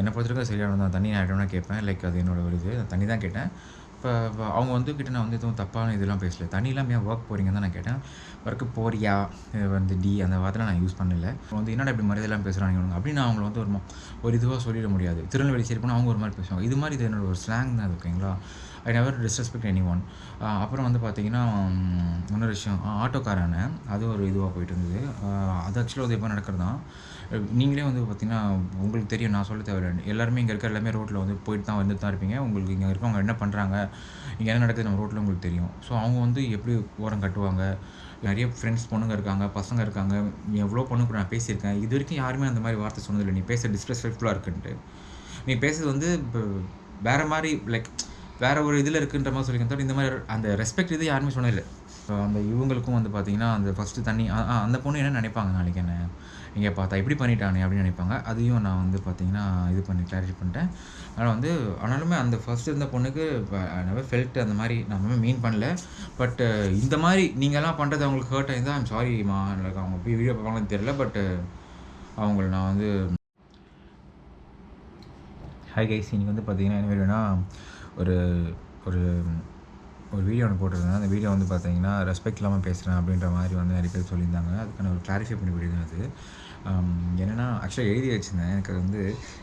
என்னை பொறுத்தவரைக்கும் சரியானது தான். தண்ணி நான் இடம்னா கேட்பேன். லைக் அது என்னோட ஒரு இது. தண்ணி தான் கேட்டேன். இப்போ அவங்க வந்து கிட்ட நான் வந்து எதுவும் தப்பான இதெல்லாம் பேசல. தண்ணி இல்லாம ஏன் ஒர்க் போறீங்கன்னு தான் நான் கேட்டேன். ஒர்க்கு போறியா? வந்து அந்த வார்த்தைலாம் நான் யூஸ் பண்ணல. வந்து என்னடா இப்படி மரியாதைலாம் பேசுறாங்க இவனுங்க அப்படின்னு நான் அவங்கள வந்து ஒரு இதுவா சொல்லிட முடியாது. திருநெல்வேலி சைடு போனா அவங்க ஒரு மாரி பேசுவாங்க. இது மாரி இது என்னோட ஒரு ஸ்லாங் தான் அது ஓகேங்களா? I never disrespect anyone. அப்புறம் வந்து பார்த்தீங்கன்னா, இன்னொரு விஷயம் ஆட்டோக்காரன் அது ஒரு இதுவா போயிட்டு இருந்தது. அது ஆக்சுவலா வந்து எப்போ நடக்கிறது தான். நீங்களே வந்து பார்த்தீங்கன்னா, உங்களுக்கு தெரியும் நான் சொல்ல தேவையில்ல. எல்லாருமே இங்க இருக்கிற எல்லாமே ரோட்ல வந்து போயிட்டு தான் வந்துட்டு தான் இருப்பீங்க. உங்களுக்கு இங்க இருக்கவங்க என்ன பண்றாங்க? இங்க என்ன நடக்குது நம்ம ரோட்ல உங்களுக்கு தெரியும். ஸோ அவங்க வந்து எப்படி ஓரம் கட்டுவாங்க? நெறைய ஃப்ரெண்ட்ஸ் பொண்ணுங்க இருக்காங்க, பசங்க இருக்காங்க. எவ்வளோ பொண்ணுங்க கூட நான் பேசியிருக்கேன். இதுவரைக்கும் யாருமே அந்த மாரி வார்த்தை சொன்னதில்ல. நீ பேச டிஸ்ரெஸ்பெக்ட்ஃபுல்லா இருக்குன்ட்டு. நீ பேசுறது வந்து வேற மாரி லைக் வேற ஒரு இதில இருக்குன்ற மாரி சொல்லியிருக்கேன் தவிர, இந்த மாரி அந்த ரெஸ்பெக்ட் இது யாருமே சொன்னதில்ல. அந்த இவங்களுக்கும் வந்து பார்த்தீங்கன்னா, அந்த ஃபர்ஸ்ட்டு தண்ணி அந்த பொண்ணு என்ன நினைப்பாங்க நாளைக்கு என்ன? இங்க பார்த்தா இப்படி பண்ணிட்டானே அப்படின்னு நினைப்பாங்க. அதையும் நான் வந்து பார்த்தீங்கன்னா, இது பண்ணி கிளாரிஃபை பண்ணிட்டேன். அதனால வந்து ஆனாலுமே அந்த ஃபர்ஸ்ட் இருந்த பொண்ணுக்கு ஐ நெவர் ஃபெல்ட் அந்த மாரி நான் மீன் பண்ணல. பட் இந்த மாரி நீங்கலாம் பண்றது அவங்களுக்கு ஹர்ட் ஆயிருந்தா ஐம் சாரிம்மா. லைக் அவங்க வீடியோ பார்ப்பாங்களான்னு தெரியல. பட் அவங்கள நான் வந்து ஹாய் கைஸ், இன்னைக்கு வந்து பார்த்தீங்கன்னா என்ன வேணும்னா ஒரு ஒரு ஒரு வீடியோ ஒன்று போட்டிருந்தேன். அந்த வீடியோ வந்து பார்த்தீங்கன்னா ரெஸ்பெக்ட் இல்லாமல் பேசுகிறேன் அப்படின்ற மாதிரி வந்து நிறைய பேர் சொல்லியிருந்தாங்க. அதுக்கான ஒரு கிளாரிஃபை பண்ணி விடுங்க அது. என்னென்னா ஆக்சுவலாக எழுதி வச்சுருந்தேன். எனக்கு அது வந்து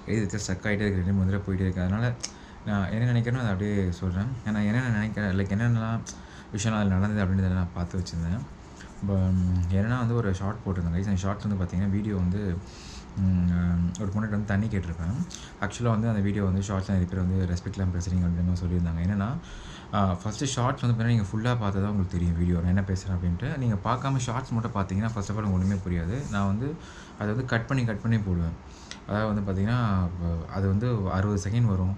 எழுதி வச்சா ஸ்டக் ஆகிட்டே இருக்கு. 2 3 தடவை போயிட்டே இருக்கு. அதனால் நான் என்ன நினைக்கிறேனோ அதை அப்படியே சொல்கிறேன். ஏன்னா என்னென்ன நினைக்கிறேன் லைக் என்னென்னலாம் விஷயம்லாம் அதில் நடந்தது அப்படின்றத நான் பார்த்து வச்சுருந்தேன். என்னென்னா வந்து ஒரு ஷார்ட் போட்டிருந்தேன் கைஸ். அந்த ஷார்ட் வந்து பார்த்தீங்கன்னா வீடியோ வந்து ஒரு பொண்ணுகிட்ட வந்து தண்ணி கேட்டிருப்பேன். ஆக்சுவலாக வந்து அந்த வீடியோ வந்து ஷார்ட்ஸில் நிறைய பேர் வந்து ரெஸ்பெக்ட் இல்லாமல் பேசுகிறீங்க அப்படின்ற மாதிரி சொல்லியிருந்தாங்க. என்னென்னா ஃபஸ்ட்டு ஷார்ட்ஸ் வந்து பார்த்தீங்கன்னா நீங்கள் ஃபுல்லாக பார்த்தா தான் உங்களுக்கு தெரியும் வீடியோ நான் என்ன பேசுகிறேன் அப்படின்ட்டு. நீங்கள் பார்க்காம ஷார்ட்ஸ் மட்டும் பார்த்தீங்கன்னா ஃபர்ஸ்ட் ஆஃப் ஆல் உங்களுக்கு ஒன்றுமே புரியாது. நான் வந்து அதை வந்து கட் பண்ணி போடுவேன். அதாவது வந்து பார்த்தீங்கன்னா அது வந்து 60 செகண்ட் வரும்.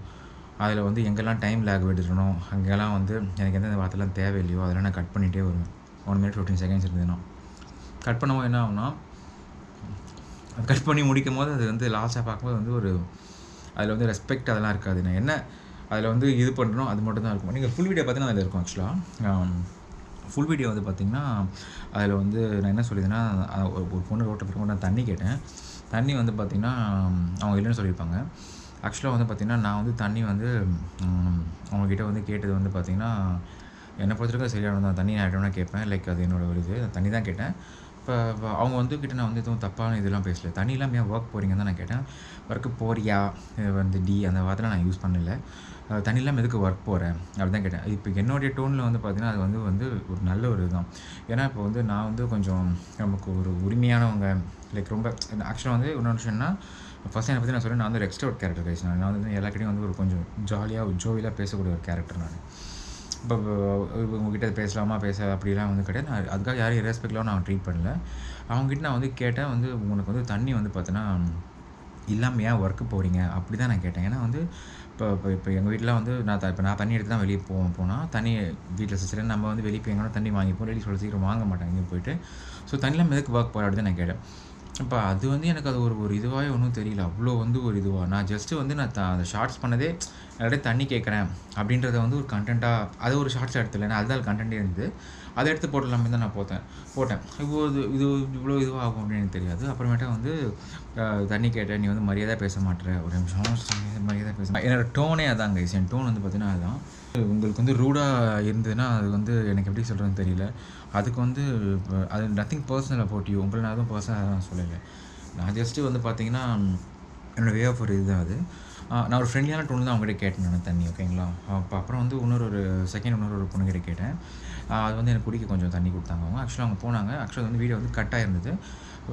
அதில் வந்து எங்கெல்லாம் டைம் லேக் விட்டுறணும், அங்கெல்லாம் வந்து எனக்கு எந்தெந்த வார்த்தைலாம் தேவையில்லையோ அதெல்லாம் நான் கட் பண்ணிகிட்டே வருவேன். 1 minute 15 seconds இருந்ததுன்னா கட் பண்ணும்போது என்ன ஆகும்னா, கட் பண்ணி முடிக்கும்போது அது வந்து லாஸ்ட்டாக பார்க்கும்போது வந்து ஒரு அதில் வந்து ரெஸ்பெக்ட் அதெல்லாம் இருக்காது. நான் என்ன அதில் வந்து இது பண்ணுறோம் அது மட்டும் தான் இருக்கும். நீங்கள் ஃபுல் வீடியோ பார்த்தீங்கன்னா அதில் இருக்கும் ஆக்சுவலாக. ஃபுல் வீடியோ வந்து பார்த்திங்கன்னா அதில் வந்து நான் என்ன சொல்லியிருந்தேன்னா, ஒரு பொண்ணு ரோட்டில் போகும்போது நான் தண்ணி கேட்டேன். தண்ணி வந்து பார்த்திங்கன்னா அவங்க இல்லைன்னு சொல்லியிருப்பாங்க. ஆக்சுவலாக வந்து பார்த்திங்கன்னா நான் வந்து தண்ணி வந்து அவங்கக்கிட்ட வந்து கேட்டது வந்து பார்த்திங்கன்னா, என்னை பொறுத்தவரைக்கும் சரியானது தான். தண்ணி நான் இடம்னா கேட்பேன். லைக் அது என்னோட ஒரு இது. தண்ணி தான் கேட்டேன். இப்போ அவங்க வந்து கிட்ட நான் வந்து எதுவும் தப்பான இதெல்லாம் பேசல. தண்ணி இல்லாம ஏன் ஒர்க் போறீங்கன்னு தான் நான் கேட்டேன். ஒர்க்கு போறியா? வந்து அந்த வார்த்தைலாம் நான் யூஸ் பண்ணல. தண்ணி இல்லாம எதுக்கு ஒர்க் போற? அப்படி தான் கேட்டேன். இப்போ என்னுடைய டோன்ல வந்து பார்த்தீங்கன்னா, அது வந்து ஒரு நல்ல ஒரு இதுதான். ஏன்னா இப்போ வந்து நான் வந்து கொஞ்சம் நமக்கு ஒரு உரிமையானவங்க லைக் ரொம்ப ஆக்சுவலாக வந்து இன்னொரு விஷயம்னா, ஃபர்ஸ்ட் என்னை பற்றி நான் சொல்றேன். நான் வந்து ஒரு எக்ஸ்ட்ரோவர்ட் கேரக்டர் கைஸ். நான் வந்து எல்லார்கிட்டயும் வந்து ஒரு கொஞ்சம் ஜோவியலா பேசக்கூடிய ஒரு கேரக்டர் நான். இப்போ உங்ககிட்ட பேசலாமா அப்படிலாம் வந்து கிடையாது. நான் அதுக்காக யாரையும் இரெஸ்பெக்ட்லாம் நான் ட்ரீட் பண்ணல. அவங்ககிட்ட நான் வந்து கேட்டேன் வந்து உனக்கு வந்து தண்ணி வந்து பார்த்தீன்னா இல்லாமல் ஏன் ஒர்க்கு போகிறீங்க அப்படி தான் நான் கேட்டேன். ஏன்னா வந்து இப்போ எங்கள் வீட்டில் வந்து நான் தண்ணி எடுத்து தான் வெளியே போனால் தண்ணி வீட்டில் சிஸ்டர் நம்ம வந்து வெளியே போய் எங்கன்னா தண்ணி வாங்கிப்போம். லேடிஸ் சொல்ல சீக்கிரம் வாங்க மாட்டாங்க எங்கேயும் போயிட்டு. ஸோ தண்ணி இல்லாமல் எதுக்கு ஒர்க் போகிற அப்படி தான் நான் கேட்டேன். இப்போ அது வந்து எனக்கு அது ஒரு இதுவாகவே ஒன்றும் தெரியல. அவ்வளோ வந்து ஒரு இதுவாக நான் ஜஸ்ட்டு வந்து நான் அந்த ஷார்ட்ஸ் பண்ணதே நிறைய தண்ணி கேட்குறேன் அப்படின்றத வந்து ஒரு கண்டென்ட்டாக அது ஒரு ஷார்ட்ஸ் எடுத்துல நான் அதுதான் கண்டென்ட்டே இருந்தது. அதை எடுத்து போடலாமே தான் நான் போட்டேன். இப்போ இது இவ்வளோ இதுவாகும் அப்படின்னு எனக்கு தெரியாது. அப்புறமேட்டா வந்து தண்ணி கேட்டேன். நீ வந்து மரியாதையாக பேச மாட்டேற. ஒரு நிமிஷம் மரியாதையாக பேச என்னோடய டோனே அதாங்க கைஸ். என் டோன் வந்து பார்த்தீங்கன்னா அதுதான். உங்களுக்கு வந்து ரூடாக இருந்ததுன்னா அது வந்து எனக்கு எப்படி சொல்கிறதுன்னு தெரியல. அதுக்கு வந்து அது நத்திங் பர்சனல் அபவுட் யூ. உங்களை நான் எதுவும் பர்சனலாக நான் சொல்லலை. நான் ஜஸ்ட்டு வந்து பார்த்தீங்கன்னா என்னோடய வே ஆஃப் ஒரு இதுதான் அது. நான் ஒரு ஃப்ரெண்ட்லியான டோன் தான் அவங்ககிட்ட கேட்டேன் நான் தண்ணி ஓகேங்களா. அப்புறம் வந்து இன்னொரு பொண்ணுகிட்ட கேட்டேன். அது வந்து எனக்கு குடிக்க கொஞ்சம் தண்ணி கொடுத்தாங்க அவங்க. ஆக்சுவலாக அவங்க போனாங்க. ஆக்சுவலாக வந்து வீடியோ வந்து கட் ஆகிருந்தது.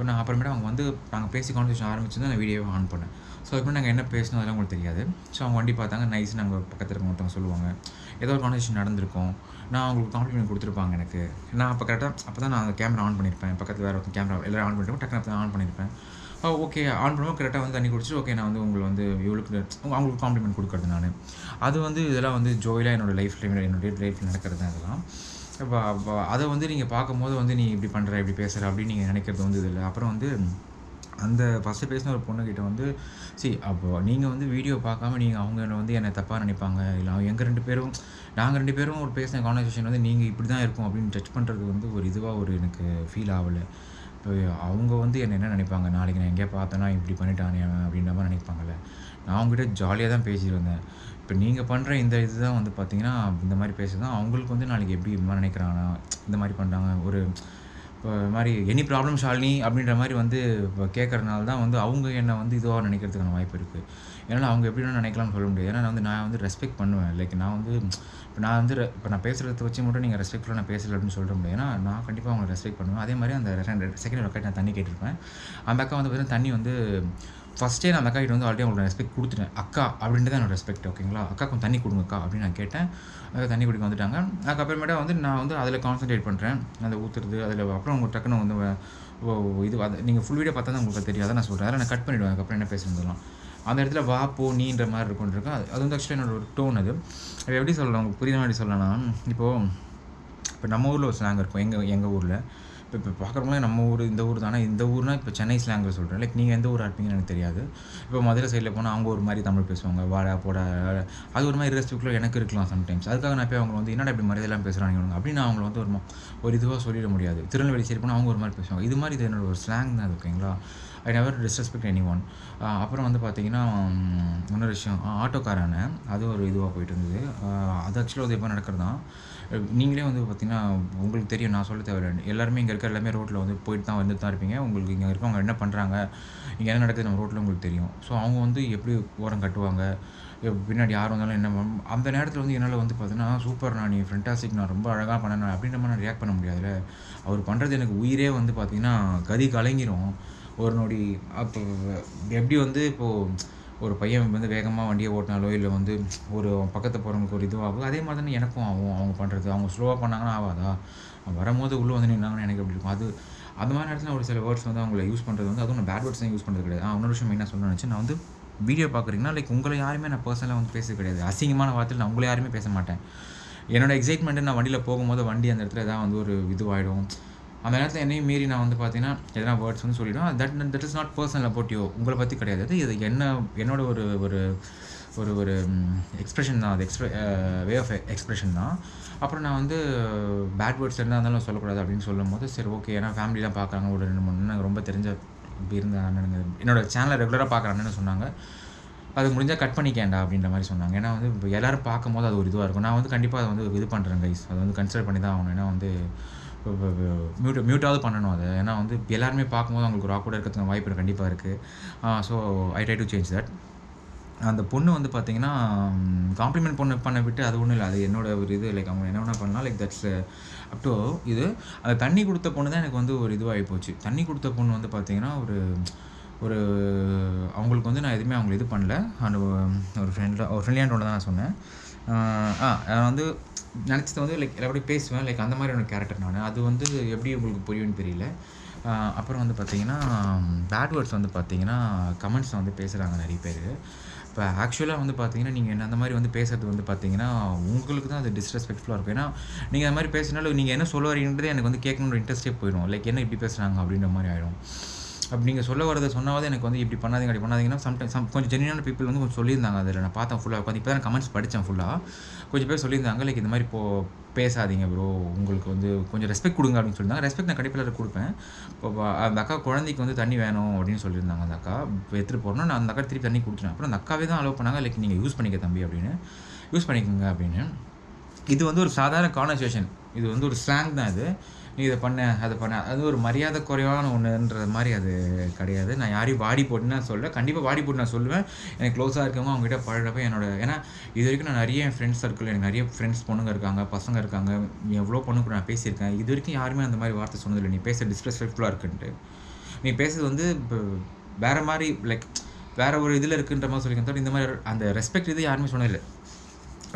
நான் அப்புறமேட்டு அவங்க வந்து நாங்கள் பேசி கான்வர்சேஷன் ஆரம்பிச்சு நான் வீடியோவை ஆன் பண்ணேன். ஸோ அதுக்கு நாங்கள் என்ன பேசணும் அதெல்லாம் உங்களுக்கு தெரியாது. ஸோ அவங்க வண்டி பார்த்தாங்க நைஸ். நாங்கள் பக்கத்தில் இருக்க ஒருத்தவங்க சொல்லுவாங்க ஏதோ ஒரு கான்வர்சேஷன் நடந்திருக்கும். நான் அவங்களுக்கு காம்ப்ளிமெண்ட் கொடுத்துருப்பாங்க எனக்கு. நான் அப்போ தான் நான் கேமரா ஆன் பண்ணியிருப்பேன். பக்கத்தில் வேறு ஒருத்தர் கேமரா எல்லோரும் ஆன் பண்ணிட்டு டக்குனு ஆன் பண்ணியிருப்பேன். ஓகே ஆன் பண்ணும்போது கரெக்டாக வந்து தண்ணி குடிச்சிட்டு ஓகே நான் வந்து உங்களை வந்து இவளுக்கு அவங்களுக்கு காம்ப்ளிமெண்ட் கொடுக்குறது நான். அது வந்து இதெல்லாம் வந்து ஜோயிலாக என்னோடய லைஃப்பில் நடக்கிறது தான் இதெல்லாம். இப்போ அதை வந்து நீங்கள் பார்க்கும்போது வந்து நீ இப்படி பண்ணுற இப்படி பேசுகிற அப்படின்னு நீங்கள் நினைக்கிறது வந்து இது இல்லை. அப்புறம் வந்து அந்த ஃபஸ்ட்டு பேசின ஒரு பொண்ணுக்கிட்ட வந்து அப்போது நீங்கள் வந்து வீடியோ பார்க்காம நீங்கள் அவங்க வந்து என்னை தப்பாக நினைப்பாங்க. இல்லை நாங்கள் 2 பேரும் ஒரு பேசின கான்வர்சேஷன் வந்து நீங்கள் இப்படி தான் இருக்கும் அப்படின்னு ஜட்ஜ் பண்ணுறது வந்து ஒரு இதுவாக ஒரு எனக்கு ஃபீல் ஆகலை. இப்போ அவங்க வந்து என்ன நினைப்பாங்க நாளைக்கு நான் எங்கேயா பார்த்தேன்னா இப்படி பண்ணிட்டானே அப்படின்ற மாதிரி நினைப்பாங்கல்ல. நான் அவங்ககிட்ட ஜாலியா தான் பேசிட்டு இருந்தேன். இப்ப நீங்க பண்ற இந்த இதுதான் வந்து பார்த்தீங்கன்னா, இந்த மாரி பேசுறது தான் அவங்களுக்கு வந்து நாளைக்கு எப்படி இந்த மாரி நினைக்கிறாங்கன்னா, இந்த மாரி பண்றாங்க. ஒரு இப்ப மாரி எனி ப்ராப்ளம் ஷாலினி அப்படின்ற மாரி வந்து இப்ப கேட்கறனால தான் வந்து அவங்க என்ன வந்து இதுவா நினைக்கிறதுக்கான வாய்ப்பு இருக்கு. ஏன்னா அவங்க எப்படி வேணா நினைக்கலாம்னு சொல்ல முடியாது. ஏன்னா நான் வந்து ரெஸ்பெக்ட் பண்ணுவேன். லைக் நான் வந்து இப்ப நான் வந்து இப்ப நான் பேசுறத வச்சு மட்டும் நீங்க ரெஸ்பெக்ட்ஃபுல்லா நான் பேசல அப்படின்னு சொல்ல முடியாது. ஏன்னா நான் கண்டிப்பா அவங்கள ரெஸ்பெக்ட் பண்ணுவேன். அதே மாரி அந்த செகண்ட் அக்காட்ட நான் தண்ணி கேட்டிருப்பேன். அந்த அக்கா வந்து பார்த்தீங்கன்னா தண்ணி வந்து ஃபர்ஸ்ட்டே நான் அந்த அக்காகிட்ட வந்து ஆல்ரெடி அவங்களுக்கு ரெஸ்பெக்ட் குடுத்துட்டேன். அக்கா அப்படின்ட்டு தான் என்னோட ரெஸ்பெக்ட் ஓகேங்களா? அக்கா கொஞ்சம் தண்ணி குடுங்கக்கா அப்படின்னு நான் கேட்டேன். அக்கா தண்ணி குடிக்க வந்துட்டாங்க. அதுக்கப்புறமேட்டா வந்து நான் வந்து அதில கான்சன்ட்ரேட் பண்றேன். அந்த ஊத்துறது அதில அப்புறம் அவங்க டக்குனு வந்து ஓ இது அது நீங்க ஃபுல் வீடியோ பார்த்தா தான் உங்களுக்கு தெரியும். அதான் நான் சொல்றேன். அதெல்லாம் நான் கட் பண்ணிடுவேன். அதுக்கப்புறம் என்ன பேசுனதெல்லாம். அந்த இடத்துல வா, போ, நீன்ற மாரி இருக்கும்ன்ருக்கும். அது வந்து ஆக்சுவலா என்னோட ஒரு டோன் அது. அது எப்படி சொல்லலாம்? உங்களுக்கு புரியுற மாரி சொல்லலாம்னா, இப்போ இப்ப நம்ம ஊர்ல ஒரு ஸ்லாங் இருக்கும். எங்க எங்க ஊர்ல. இப்ப பார்க்குறவங்களே நம்ம ஊர், இந்த ஊர் தானே. இந்த ஊர்னா இப்ப சென்னை ஸ்லாங்ல சொல்றேன். லைக் நீங்க எந்த ஊரா இருப்பீங்கன்னு எனக்கு தெரியாது. இப்ப மதுரை சைட்ல போனா அவங்க ஒரு மாரி தமிழ் பேசுவாங்க. வாடா, போடா அது ஒரு மாரி இர்ரெஸ்பெக்ட்ஃபுல்லா எனக்கு இருக்கலாம் சம்டைம்ஸ். அதுக்காக நான் போய் அவங்கள வந்து என்னடா இப்படி மரியாதை இல்லாம பேசுறானுங்க இவனுங்க அப்படின்னு நான் அவங்கள வந்து ஒரு இதுவா சொல்லிட முடியாது. திருநெல்வேலி சைடு போனா அவங்க ஒரு மாரி பேசுவாங்க. இது மாரி இது என்னோட ஒரு ஸ்லாங் தான் அது ஓகேங்களா? I never disrespect anyone. அப்புறம் வந்து பார்த்தீங்கன்னா, இன்னொரு விஷயம் ஆட்டோக்கார அண்ணன். அது ஒரு இதுவா போயிட்டு இருந்தது. அது ஆக்சுவலா வந்து எப்போ நடக்கிறது தான். நீங்களே வந்து பார்த்தீங்கன்னா, உங்களுக்கு தெரியும் நான் சொல்ல தேவையில்ல. எல்லாருமே இங்க இருக்கிற எல்லாமே ரோட்ல வந்து போயிட்டு தான் வந்துட்டு தான் இருப்பீங்க. உங்களுக்கு இங்க இருக்கவங்க என்ன பண்றாங்க? இங்க என்ன நடக்குது நம்ம ரோட்ல உங்களுக்கு தெரியும். ஸோ அவங்க வந்து எப்படி ஓரம் கட்டுவாங்க? பின்னாடி யார் வந்தாலும் என்ன அந்த நேரத்தில வந்து என்னால வந்து பார்த்தீங்கன்னா, சூப்பர்ண்ணா நீ ஃபென்டாஸ்டிக்ண்ணா ரொம்ப அழகா பண்ணண்ணா அப்படின்ற மாரி நான் ரியாக்ட் பண்ண முடியாதுல்ல. அவர் பண்றது எனக்கு உயிரே வந்து பார்த்தீங்கன்னா, கதி கலங்கிரும். ஒரு நொடி அப்போ எப்படி வந்து இப்போ ஒரு பையன் வந்து வேகமா வண்டிய ஓட்டினாலோ, இல்ல வந்து ஒரு பக்கத்துல போறவங்களுக்கு ஒரு இதுவாகும். அதே மாரி தானே எனக்கும் ஆகும். அவங்க பண்றது. அவங்க ஸ்லோவா பண்ணாங்கன்னா ஆவாதா? வரும்போது உள்ள வந்து நின்னாங்கன்னா எனக்கு எப்படி இருக்கும்? அது அந்த மாரி நேரத்துல ஒரு சில வேர்ட்ஸ் வந்து அவங்கள யூஸ் பண்றது வந்து அதுவும் நான் பேட் வேர்ட்ஸ் யூஸ் பண்றது கிடையாது. இன்னொரு விஷயம் மெயினா சொல்லணும்னு நெனச்சேன். நான் வந்து வீடியோ பார்க்குறீங்கன்னா, லைக் உங்கள யாரையுமே நான் பெர்சனலா வந்து பேசுறது கிடையாது. அசிங்கமான வார்த்தையில நான் உங்கள யாரையுமே பேச மாட்டேன். என்னோட எக்ஸைட்மென்ட் நான் வண்டியில போகும்போது வண்டி அந்த இடத்துல ஏதாவது வந்து ஒரு இதுவாயிடும். அந்த நேரத்துல என்னையும் மீறி நான் வந்து பார்த்தீங்கன்னா, எதனா வேர்ட்ஸ் வந்து சொல்லிடுவேன். That is not personal about you. உங்கள பத்தி கிடையாது. இது என்னோட ஒரு ஒரு ஒரு ஒரு எக்ஸ்பிரஷன் தான். அது வே ஆஃப் எக்ஸ்பிரஷன் தான். அப்புறம் நான் வந்து பேட் வேர்ட்ஸ் என்ன இருந்தாலும் சொல்லக்கூடாது அப்படின்னு சொல்லும்போது, சரி ஓகே. ஏன்னா ஃபேமிலிலாம் பார்க்குறாங்க. ஒரு 2, 3 எனக்கு ரொம்ப தெரிஞ்ச இப்படி இருந்த அண்ணனுங்க என்னோட சேனல ரெகுலரா பார்க்குற அண்ணன்னு சொன்னாங்க. அது முடிஞ்சா கட் பண்ணிக்கேன்டா அப்படின்ற மாரி சொன்னாங்க. ஏன்னா வந்து இப்ப எல்லாரும் பார்க்கும்போது அது ஒரு இதுவா இருக்கும். நான் வந்து கண்டிப்பா அத வந்து இது பண்றேன் கைஸ். அத வந்து கன்சிடர் பண்ணி தான் ஆகணும். ஏன்னா வந்து மியூட்டாவது பண்ணணும் அத. ஏன்னா வந்து எல்லாருமே பார்க்கும்போது அவங்களுக்கு ஒரு ஆக்வர்டா இருக்கிறதுக்கு வாய்ப்பு கண்டிப்பா இருக்கு. So I try to change that. அந்த பொண்ணு வந்து பார்த்தீங்கன்னா, காம்ப்ளிமெண்ட் பண்ண விட்டு அது ஒண்ணும் இல்ல. அது என்னோட ஒரு இது லைக் அவங்க என்ன வேணா பண்ணலாம். லைக் தட்ஸ் அப் டூ இது. அந்த தண்ணி குடுத்த பொண்ணு தான் எனக்கு வந்து ஒரு இதுவாகி போச்சு. தண்ணி குடுத்த பொண்ணு வந்து பார்த்தீங்கன்னா, ஒரு ஒரு அவங்களுக்கு வந்து நான் எதுவுமே அவங்கள இது பண்ணல. அந்த ஒரு ஃப்ரெண்ட்லியான டோன்ல தான் நான் சொன்னேன். நான் வந்து நினச்சது வந்து லைக் எல்லாரோடையும் பேசுவேன். லைக் அந்த மாதிரியான கேரக்டர் நானு. அது வந்து எப்படி உங்களுக்கு புரியும்னு தெரியல. அப்புறம் வந்து பார்த்தீங்கன்னா, பேட் வேர்ட்ஸ் வந்து பார்த்தீங்கன்னா, கமெண்ட்ஸ்ல வந்து பேசுறாங்க நெறைய பேரு. இப்ப ஆக்சுவலா வந்து பார்த்தீங்கன்னா, நீங்க அந்த மாரி வந்து பேசுறது வந்து பார்த்தீங்கன்னா, உங்களுக்கு தான் அது டிஸ்ரெஸ்பெக்ட்ஃபுல்லா இருக்கும். ஏன்னா, நீங்க அந்த மாரி பேசினாலும் நீங்க என்ன சொல்ல வரீங்கன்றதே எனக்கு வந்து கேட்கணுன்ற இன்ட்ரெஸ்ட்டே போயிடும். லைக் என்ன இப்படி பேசுறாங்க அப்படின்ற மாரி ஆயிடும். அப்படி நீங்க சொல்ல வரத சொன்னாவாது எனக்கு வந்து இப்படி பண்ணாதீங்க, அப்படி பண்ணாதீங்கன்னா கொஞ்சம் ஜென்யூனான பீப்பிள் வந்து கொஞ்சம் சொல்லியிருந்தாங்க. அதில நான் பார்த்தேன் ஃபுல்லா உட்காந்து. இப்ப தான் கமெண்ட்ஸ் படிச்சேன் ஃபுல்லா. கொஞ்சம் பேர் சொல்லியிருந்தாங்க. லைக் இந்த மாரி பேசாதீங்க ப்ரோ. உங்களுக்கு வந்து கொஞ்சம் ரெஸ்பெக்ட் குடுங்க அப்படின்னு சொல்லியிருந்தாங்க. ரெஸ்பெக்ட் நான் கண்டிப்பா எல்லாருக்கும் குடுப்பேன். இப்போ அந்த அக்கா குழந்தைக்கு வந்து தண்ணி வேணும் அப்படின்னு சொல்லியிருந்தாங்க அந்த அக்கா. எடுத்துட்டு போறோம்னா நான் அந்த அக்காட்ட திருப்பி தண்ணி குடுத்துட்டேன். அப்புறம் அந்த அக்காவே தான் அலோவ் பண்ணாங்க. லைக் நீங்க யூஸ் பண்ணிக்க தம்பி அப்படின்னு. யூஸ் பண்ணிக்கங்க அப்படின்னு. இது வந்து ஒரு சாதாரண கான்வர்சேஷன். இது வந்து ஒரு ஸ்லாங் தான் இது. நீ இத பண்ண, அத பண்ண. அது ஒரு மரியாதை குறைவான ஒண்ணுன்ற மாரி அது கிடையாது. நான் யாரையும் வாடி போட்டுன்னு நான் சொல்லல. கண்டிப்பா வாடி போட்டு நான் சொல்லுவேன். எனக்கு க்ளோஸா இருக்கவங்க அவங்ககிட்ட பழகுறப்ப ஏன்னா இதுவரைக்கும் நான் நெறைய என் ஃப்ரெண்ட்ஸ் சர்க்கிள் எனக்கு நெறைய ஃப்ரெண்ட்ஸ் பொண்ணுங்க இருக்காங்க, பசங்க இருக்காங்க. எவ்வளோ பொண்ணுங்க கூட நான் பேசியிருக்கேன். இதுவரைக்கும் யாருமே அந்த மாரி வார்த்தை சொன்னதில்ல. நீ பேசுறது டிஸ்ரெஸ்பெக்ட்ஃபுல்லா இருக்குன்ட்டு. நீ பேசுறது வந்து வேற மாரி லைக் வேற ஒரு இதுல இருக்குன்ற மாரி சொல்லியிருக்கேன் தவிர, இந்த மாரி அந்த ரெஸ்பெக்ட் இது யாருமே சொன்னதில்ல.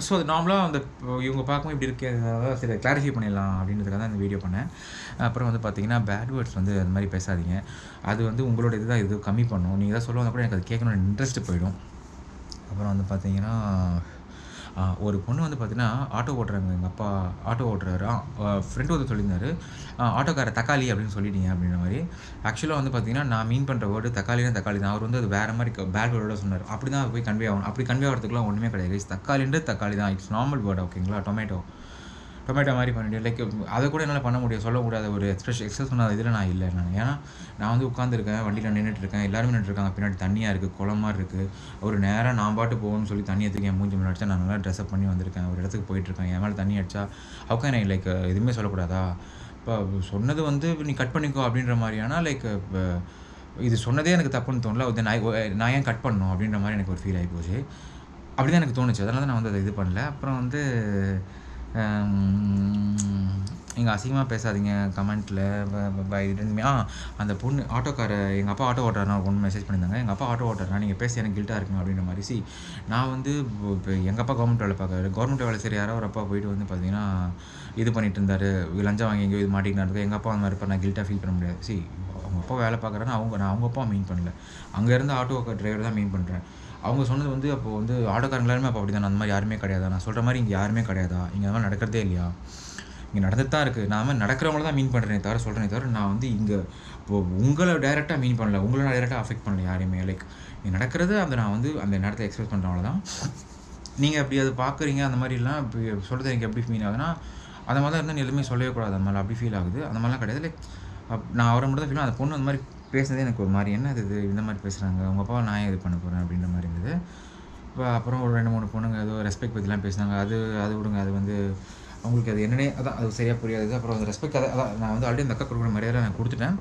ஸோ அது நார்மலா இவங்க பார்க்கும்போது இப்படி இருக்கே, அதான் சரி கிளாரிஃபை பண்ணிடலாம் அப்படின்றதுக்காக தான் இந்த வீடியோ பண்ணேன். அப்புறம் வந்து பார்த்தீங்கன்னா, பேட் வேர்ட்ஸ் வந்து அந்த மாரி பேசாதீங்க. அது வந்து உங்களோட இதுதான் இது கம்மி பண்ணும். நீங்க ஏதாவது சொல்ல வந்தா கூட எனக்கு அது கேட்கணும்னு இன்ட்ரெஸ்ட் போயிடும். அப்புறம் வந்து பார்த்தீங்கன்னா, ஒரு பொண்ணு வந்து பார்த்தீங்கன்னா, ஆட்டோ ஓட்டுறாங்க. எங்க அப்பா ஆட்டோ ஓட்டுறாரு. ஃப்ரெண்ட் ஒருத்தர் சொல்லியிருந்தாரு. ஆட்டோக்கார தக்காளி அப்படின்னு சொல்லிட்டீங்க அப்படின்ற மாரி. ஆக்சுவலா வந்து பார்த்தீங்கன்னா, நான் மீன் பண்ற வேர்டு தக்காளினா தக்காளி தான். அவர் வந்து அது வேற மாரி பேட் வேர்டோட சொன்னாரு. அப்படி தான் போய் கன்வே ஆகணும். அப்படி கன்வே ஆகுறதுக்குலாம் ஒண்ணுமே கிடையாது கைஸ். தக்காளின்றது தக்காளி தான். இட்ஸ் நார்மல் வேர்ட் ஓகேங்களா? டொமேட்டோ. டொமேட்டோ மாதிரி பண்ணிவிட்டு லைக் அதை கூட என்னால் பண்ண முடியும், சொல்லக்கூடாத ஒரு எக்ஸ்பிரஸ் பண்ணாத இதில் நான் இல்லை. ஏன்னா நான் வந்து உட்காந்துருக்கேன், வண்டியில் நின்றுட்டுருக்கேன், எல்லாருமே நின்றுட்டுருக்காங்க, பின்னாடி தண்ணியாக இருக்குது, குளம் மாதிரி இருக்குது. ஒரு நேராக நான் பாட்டு போகணும்னு சொல்லி தண்ணி எடுத்துக்க என் மூஞ்சி முன்னாடி அடிச்சா நான் நல்லா ட்ரெஸ்அப் பண்ணி வந்திருக்கேன், ஒரு இடத்துக்கு போயிட்டுருக்கேன், என் மேலே தண்ணி அடிச்சா ஹவ் கேன் ஐ லைக் எதுவுமே சொல்லக்கூடாதா? இப்போ சொன்னது வந்து நீ கட் பண்ணிக்கோ அப்படின்ற மாதிரியான லைக் இது சொன்னதே எனக்கு தப்புன்னு தோணல. நான் ஏன் கட் பண்ணணும் அப்படின்ற மாதிரி எனக்கு ஒரு ஃபீல் ஆகி போச்சு. அப்படி தான் எனக்கு தோணுச்சு. அதனால தான் நான் வந்து அதை இது பண்ணல. அப்புறம் வந்து நீங்கள் அசிங்கமாக பேசாதீங்க கமெண்ட்டில் அந்த பொண்ணு ஆட்டோக்கார எங்கள் அப்பா ஆட்டோ ஓட்டுறாருனா ஒன்று மெசேஜ் பண்ணியிருந்தாங்க. எங்கள் அப்பா ஆட்டோ ஓட்டுறாருனா நீங்கள் பேசி எனக்கு கில்ட்டாக இருக்குங்க அப்படின்ற மாதிரி. நான் வந்து இப்போ எங்கள் அப்பா கவர்மெண்ட் வேலை பார்க்குறாரு. கவர்மெண்ட் வேலை சரி யாரோ ஒரு அப்பா போயிட்டு வந்து பார்த்தீங்கன்னா இது பண்ணிட்டு இருந்தார், லஞ்சம் வாங்கி எங்கேயோ இது மாட்டிக்கிட்டு எங்கள் அப்பா அந்த மாதிரி இருப்பார், நான் கில்ட்டாக ஃபீல் பண்ண முடியாது. அவங்க அப்பா வேலை பார்க்குறாருன்னா நான் அவங்க அப்பா மீன் பண்ணல, அங்கே இருந்து ஆட்டோ டிரைவர் தான் மீன் பண்ணுறேன். அவங்க சொன்னது வந்து அப்போ வந்து ஆட்டோக்காரங்க எல்லாருமே அப்போ அப்படி தான், அந்த மாதிரி யாருமே கிடையாதா? நான் சொல்கிற மாதிரி இங்கே யாருமே கிடையாதா? இங்கே அந்த மாதிரி நடக்கிறதே இல்லையா? இங்கே நடந்துட்டு தான் இருக்குது. நான் மாதிரி நடக்கிறவங்கள தான் மீன் பண்ணுறேனே தவிர சொல்கிறேனே தவிர நான் வந்து இங்கே இப்போது உங்களை டைரெக்டாக மீன் பண்ணல, உங்களை நான் டைரெக்டாக அஃபெக்ட் பண்ணல யாரையுமே. லைக் இங்கே நடக்கிறது அந்த நான் வந்து அந்த நேரத்தை எக்ஸ்பிரஸ் பண்ணுறவங்கள தான். நீங்கள் அப்படி அது பார்க்குறீங்க அந்த மாதிரிலாம் இப்போ சொல்கிறது எனக்கு எப்படி ஃபீல் ஆகுதுன்னா, அந்த மாதிரி தான் இருந்தால் எதுவுமே சொல்லவே கூடாது, அந்த மாதிரி அப்படி ஃபீல் ஆகுது. அந்த மாதிரிலாம் கிடையாது. லைக் நான் அவரை மட்டும் தான் ஃபீல், அந்த பொண்ணு அந்த மாதிரி பேசுனதே எனக்கு ஒரு மாதிரி என்ன இது இந்த மாதிரி பேசுகிறாங்க, உங்கள் அப்பாவை நான் இது பண்ண போகிறேன் அப்படின்ற மாதிரி இருந்தது. இப்போ அப்புறம் ஒரு 2-3 பொண்ணுங்க ஏதோ ரெஸ்பெக்ட் பற்றிலாம் பேசினாங்க. அது விடுங்க, அது வந்து அவங்களுக்கு அது என்னன்னே அது சரியாக புரியாது. அப்புறம் அந்த ரெஸ்பெக்ட் அதான் நான் வந்து ஆல்ரெடி அந்த அக்கா கொடுக்குற மரியாதை நான் கொடுத்துட்டேன்.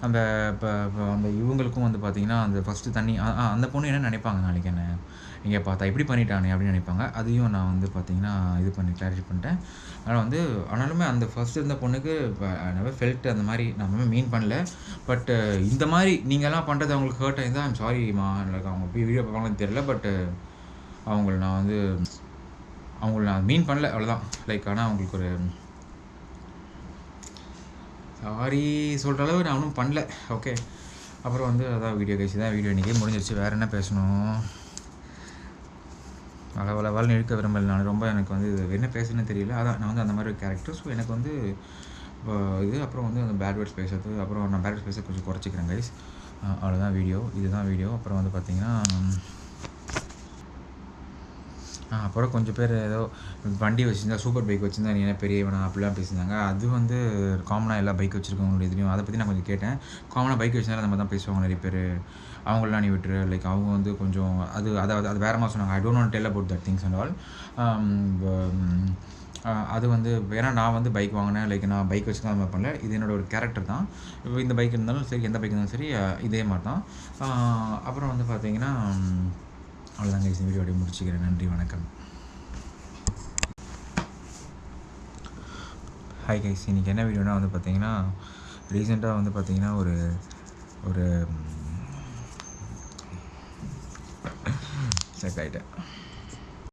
அந்த இப்போ அந்த இவங்களுக்கும் வந்து பார்த்தீங்கன்னா அந்த ஃபஸ்ட்டு தண்ணி அந்த பொண்ணு என்ன நினைப்பாங்க நாளைக்கு என்ன இங்கே பார்த்தா இப்படி பண்ணிட்டானே அப்படின்னு நினைப்பாங்க. அதையும் நான் வந்து பார்த்தீங்கன்னா இது பண்ணி கிளாரிஃபை பண்ணிட்டேன். அதனால் வந்து ஆனாலுமே அந்த ஃபஸ்ட்டு இருந்த பொண்ணுக்கு நெவர் ஃபெல்ட் அந்த மாதிரி நம்ம மீன் பண்ணல. பட் இந்த மாதிரி நீங்கள்லாம் பண்ணுறது அவங்களுக்கு ஹர்ட் ஆகிருந்தால் ஐம் சாரிம்மா, எனக்கு அவங்க வீடியோ பார்ப்பாங்கன்னு தெரியல. பட் அவங்கள நான் மீன் பண்ணல, அவ்வளோதான். லைக் ஆனால் அவங்களுக்கு ஒரு சாரி சொல்கிற அளவு நான் ஒன்றும் பண்ணல. ஓகே, அப்புறம் வந்து அதான் வீடியோ கைஸ் தான் வீடியோ இன்றைக்கே முடிஞ்சிருச்சு. வேறு என்ன பேசணும்? வளவளன்னு இழுக்க விரும்பல. நான் ரொம்ப எனக்கு வந்து இது என்ன பேசுன்னு தெரியல. அதான் நான் வந்து அந்த மாதிரி ஒரு கேரக்டர். ஸோ எனக்கு வந்து இது அப்புறம் வந்து அந்த பேட் வேர்ட்ஸ் பேசுறது, அப்புறம் நான் பேட் வேர்ட்ஸ் பேச கொஞ்சம் குறைச்சிக்கிறேன் கைஸ். அவ்வளோதான் வீடியோ, இதுதான் வீடியோ. அப்புறம் வந்து பார்த்திங்கன்னா அப்புறம் கொஞ்சம் பேர் ஏதோ வண்டி வச்சுருந்தா சூப்பர் பைக் வச்சுருந்தா நீ என்ன பெரியவனா அப்படிலாம் பேசியிருந்தாங்க. அது வந்து காமனாக எல்லா பைக் வச்சுருக்கவங்களுடைய இதுலையும் அதை பற்றி நான் கொஞ்சம் கேட்டேன். காமனாக பைக் வச்சுருந்தா அந்த மாதிரி தான் பேசுவாங்க நிறைய பேர். அவங்களெலாம் நீ விட்டுரு, லைக் அவங்க வந்து கொஞ்சம் அது வேறு மாதிரி சொன்னாங்க. I don't want tell about that things and all. அது வந்து ஏன்னா நான் வந்து பைக் வாங்கினேன், லைக் நான் பைக் வச்சு தான் அந்த மாதிரி பண்ணல. இது என்னோடய ஒரு கேரக்டர் தான். இப்போ இந்த பைக் இருந்தாலும் சரி, எந்த பைக் இருந்தாலும் சரி, இதே மாதிரி தான். அப்புறம் வந்து பார்த்திங்கன்னா அவ்வளோதான் கைஸ், இந்த வீடியோடைய முடிச்சுக்கிறேன். நன்றி, வணக்கம். ஹாய் கைஸ், இன்றைக்கி என்ன வீடியோனா வந்து பார்த்திங்கன்னா ரீசெண்டாக வந்து பார்த்திங்கன்னா ஒரு செக் ஆகிட்டேன்.